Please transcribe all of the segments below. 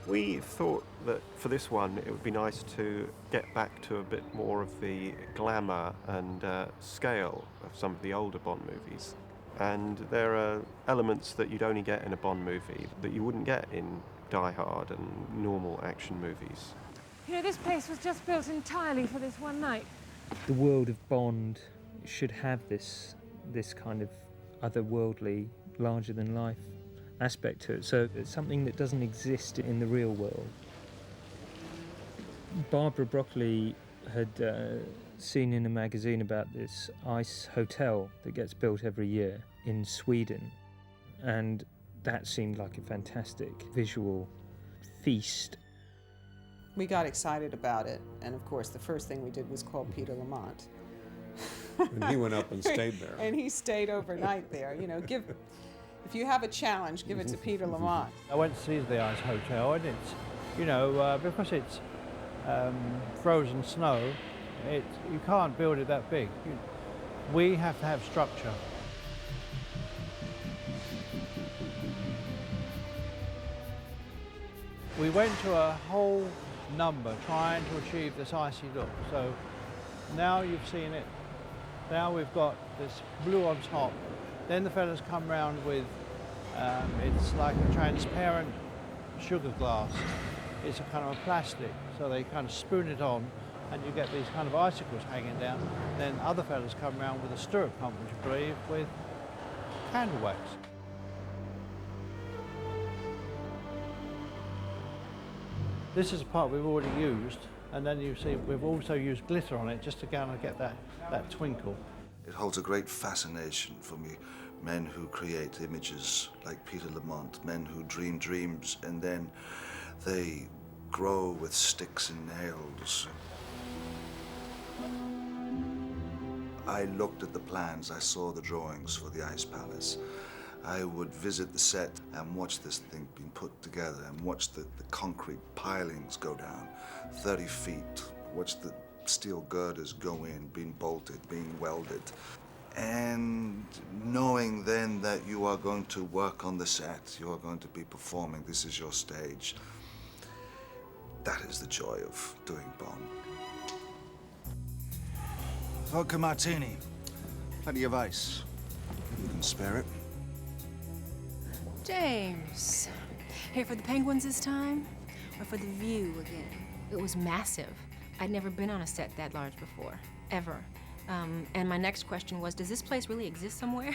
We thought that for this one it would be nice to get back to a bit more of the glamour and scale of some of the older Bond movies. And there are elements that you'd only get in a Bond movie that you wouldn't get in Die Hard and normal action movies. You know, this place was just built entirely for this one night. The world of Bond should have this kind of otherworldly, larger-than-life aspect to it. So it's something that doesn't exist in the real world. Barbara Broccoli had seen in a magazine about this ice hotel that gets built every year in Sweden, and that seemed like a fantastic visual feast. We got excited about it, and of course the first thing we did was call Peter Lamont. And he went up and stayed there. And he stayed overnight there. You know, if you have a challenge, give it to Peter Lamont. I went to see the Ice Hotel, and it's, because it's frozen snow, you can't build it that big. We have to have structure. We went to a whole number trying to achieve this icy look. So now you've seen it. Now we've got this blue on top. Then the fellas come round with, it's like a transparent sugar glass. It's a kind of a plastic, so they kind of spoon it on and you get these kind of icicles hanging down. Then other fellas come round with a stirrup pump, would you believe, with candle wax. This is a part we've already used, and then you see we've also used glitter on it just to kind of get that twinkle. It holds a great fascination for me. Men who create images like Peter Lamont, men who dream dreams and then they grow with sticks and nails. I looked at the plans, I saw the drawings for the Ice Palace. I would visit the set and watch this thing being put together and watch the concrete pilings go down 30 feet, watch the steel girders go in, being bolted, being welded. And knowing then that you are going to work on the set, you are going to be performing, this is your stage. That is the joy of doing Bond. Vodka martini, plenty of ice. You can spare it. James, here for the penguins this time, or for the view again? It was massive. I'd never been on a set that large before, ever. And my next question was, does this place really exist somewhere?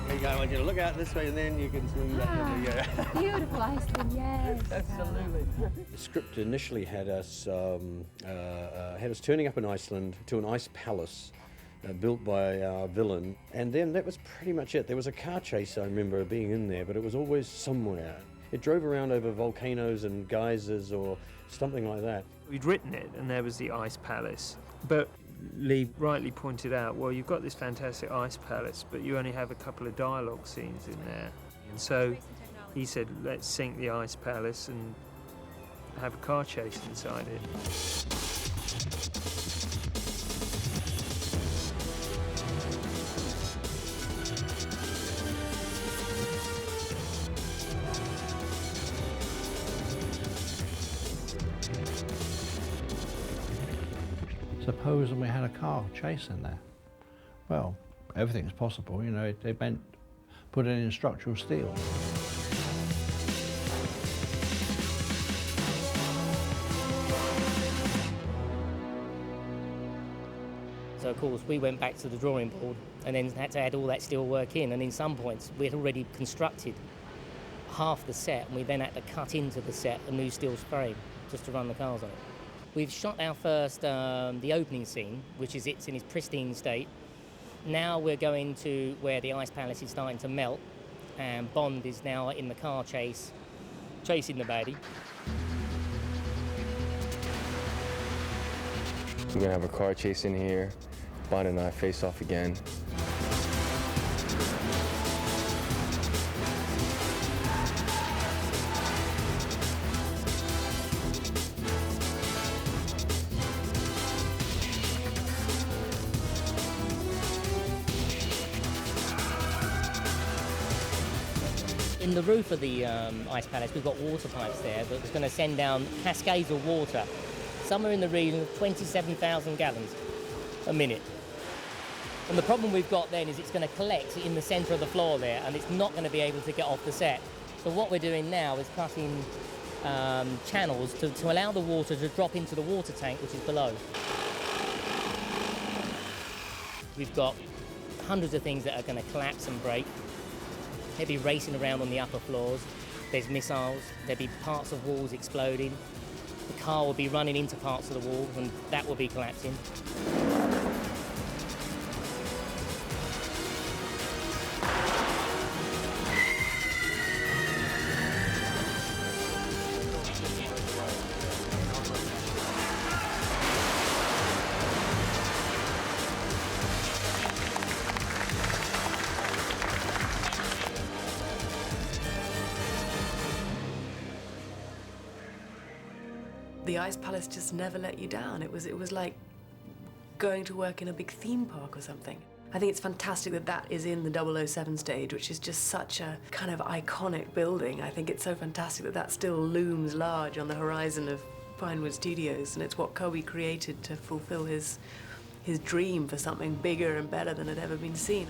There you go, I want you to look out this way and then you can swing back. Beautiful Iceland, yes. Absolutely. The script initially had us turning up in Iceland to an ice palace built by our villain, and then that was pretty much it. There was a car chase, I remember being in there, but it was always somewhere. It drove around over volcanoes and geysers or something like that. We'd written it and there was the Ice Palace, but Lee rightly pointed out, well, you've got this fantastic Ice Palace, but you only have a couple of dialogue scenes in there. And so he said, let's sink the Ice Palace and have a car chase inside it. Supposing we had a car chasing there. Well, everything's possible, they meant put it in structural steel. So of course we went back to the drawing board and then had to add all that steel work in, and in some points we had already constructed half the set and we then had to cut into the set a new steel frame just to run the cars on it. We've shot our first, the opening scene, which is it's in its pristine state. Now we're going to where the Ice Palace is starting to melt, and Bond is now in the car chase, chasing the baddie. We're gonna have a car chase in here. Bond and I face off again. In the roof of the Ice Palace, we've got water pipes there that's going to send down cascades of water, somewhere in the region of 27,000 gallons a minute. And the problem we've got then is it's going to collect in the centre of the floor there, and it's not going to be able to get off the set. So what we're doing now is cutting channels to allow the water to drop into the water tank, which is below. We've got hundreds of things that are going to collapse and break. They'll be racing around on the upper floors. There's missiles. There'll be parts of walls exploding. The car will be running into parts of the walls, and that will be collapsing. The Ice Palace just never let you down. It was like going to work in a big theme park or something. I think it's fantastic that that is in the 007 stage, which is just such a kind of iconic building. I think it's so fantastic that that still looms large on the horizon of Pinewood Studios, and it's what Kobe created to fulfill his dream for something bigger and better than had ever been seen.